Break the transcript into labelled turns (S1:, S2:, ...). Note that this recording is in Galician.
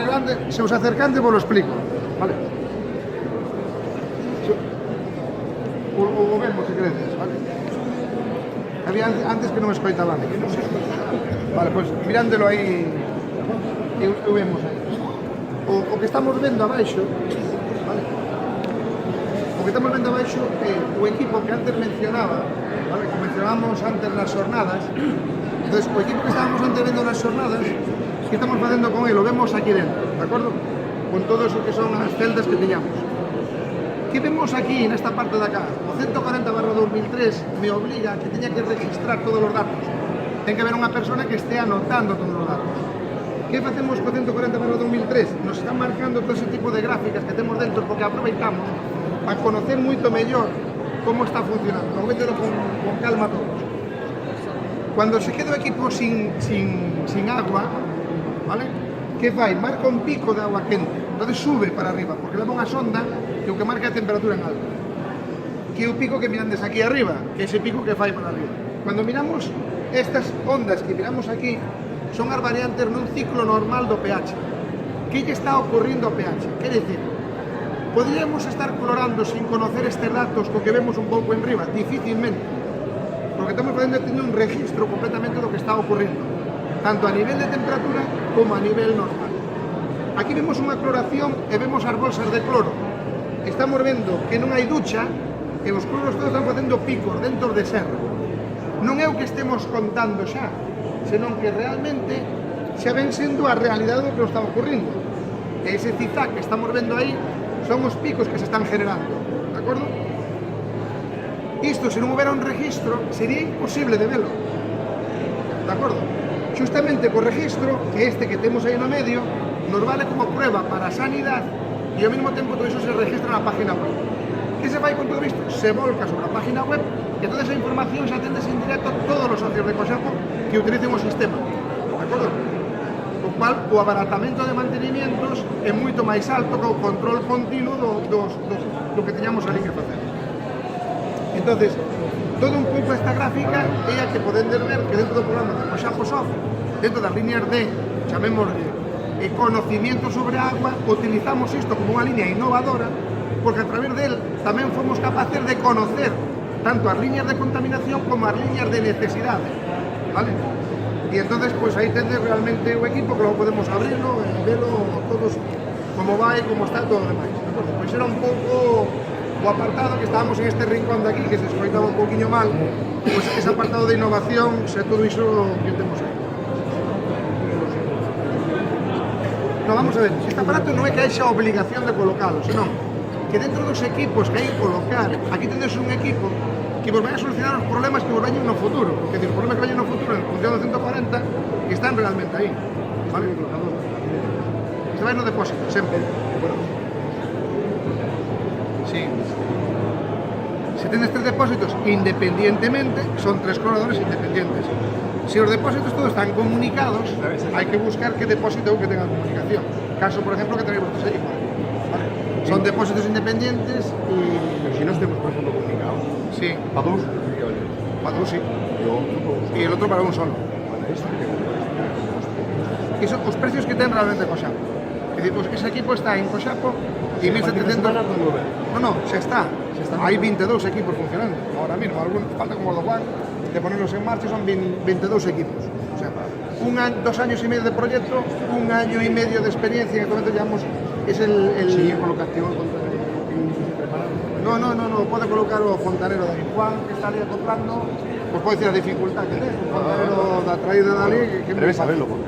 S1: Grande, se os acercante vos lo explico, vale? O vemos, se credes, vale? Había antes que non me escoitaban. Vale, pois mirándolo aí, eu vemos aí. O que estamos vendo abaixo, vale? O que estamos vendo abaixo é o equipo que antes mencionaba, vale? Que mencionábamos antes nas jornadas. Entonces, o equipo que estábamos antes vendo nas jornadas, que estamos facendo con ele, o vemos aquí dentro, de acordo? Con todo eso que son as celdas que teñamos. Que vemos aquí, nesta parte de acá, o 140/2003 me obliga a que teña que registrar todos os datos. Ten que haber unha persona que estea anotando todos os datos. Que facemos co 140/2003? Nos están marcando todo ese tipo de gráficas que temos dentro porque aproveitamos para conocer moito mellor como está funcionando. Vamos a meterlo con calma todos. Cuando se queda o equipo sin agua, vale? Que fai? Marca un pico de agua quente, entonces sube para arriba, porque leva unha sonda que o que marca a temperatura en alto. Que é o pico que mirades aquí arriba, que é ese pico que fai para arriba. Cuando miramos estas ondas que miramos aquí, son as variantes nun ciclo normal do pH. Que lle está ocorrindo ao pH? Quer dicir, podríamos estar colorando sin conocer estes datos co que vemos un pouco en riba? Difícilmente, porque estamos podendo tener un registro completamente do que está ocurrindo, tanto a nivel de temperatura como a nivel normal. Aquí vemos unha cloración e vemos as bolsas de cloro. Estamos vendo que non hai ducha e os cloros todos están facendo picos dentro de serra. Non é o que estemos contando xa, senón que realmente xa ven sendo a realidade do que está ocurrindo. E ese zigzag que estamos vendo aí son os picos que se están generando, de acordo? Isto, se non houbera un registro, sería imposible de velo, de acordo? Justamente co registro, que este que temos aí no medio, nos vale como prueba para a sanidade e ao mesmo tempo todo iso se registra na página web. Que se fai con todo isto? Se volca sobre a página web e toda esa información se atende en directo a todos os socios de Coxapo que utilicen o sistema, de acordo? O cual, o abaratamento de mantenimientos é moito máis alto que o control continuo do que teñamos ali que facer. Entonces, todo un pouco esta gráfica é a que podendes ver que dentro do programa de Coxapo Soft, dentro das líneas de, chamémosle, conocimiento sobre a agua, utilizamos isto como unha línea innovadora, porque a través del tamén fomos capaces de conocer tanto as líneas de contaminación como as líneas de necesidade, vale? E entonces, pois aí tendes realmente o equipo que logo podemos abrirlo e verlo todos como vai, como está todo o demais. Pois era un pouco o apartado que estábamos en este rincón de aquí, que se escoitaba un poquinho mal, pois ese apartado de innovación, se todo iso que temos aí. No, vamos a ver, este aparato non é que haixa obligación de colocalo, senón que dentro dos equipos que hai que colocar, aquí tendes un equipo que vos vai a solucionar os problemas que vos veñen no futuro, porque os problemas que veñen no futuro en función do 140 están realmente aí, vale? Este vai no depósito, sempre. Sí. Se tenes 3 depósitos independientemente, son 3 cloradores independientes. Se os depósitos todos están comunicados, hai que buscar que depósito é o que tenga comunicación. Caso, por ejemplo, que tenéis vosotros aí, ¿vale? Son depósitos independientes e...
S2: Pero si nos temos, por ejemplo, comunicado.
S1: Sí.
S2: Para dos,
S1: para dos, sí. Y el otro para un solo. Y son os precios que ten realmente Coxapo. É dicir, pues ese equipo está en Coxapo e 1.700... No, xa está. Hai 22 equipos funcionando ahora mismo. Falta como do Juan de ponerlos en marcha, son 22 equipos. O sea, 2 años y medio de proyecto, 1 año y medio de experiencia, que actualmente llamamos, es el...
S2: Sí, colocación
S1: No, pode colocar o fontanero de Juan, que está ali acoplando, pues pode decir a dificultad que ten, o fontanero da traída de ali, que
S2: debe saberlo, porque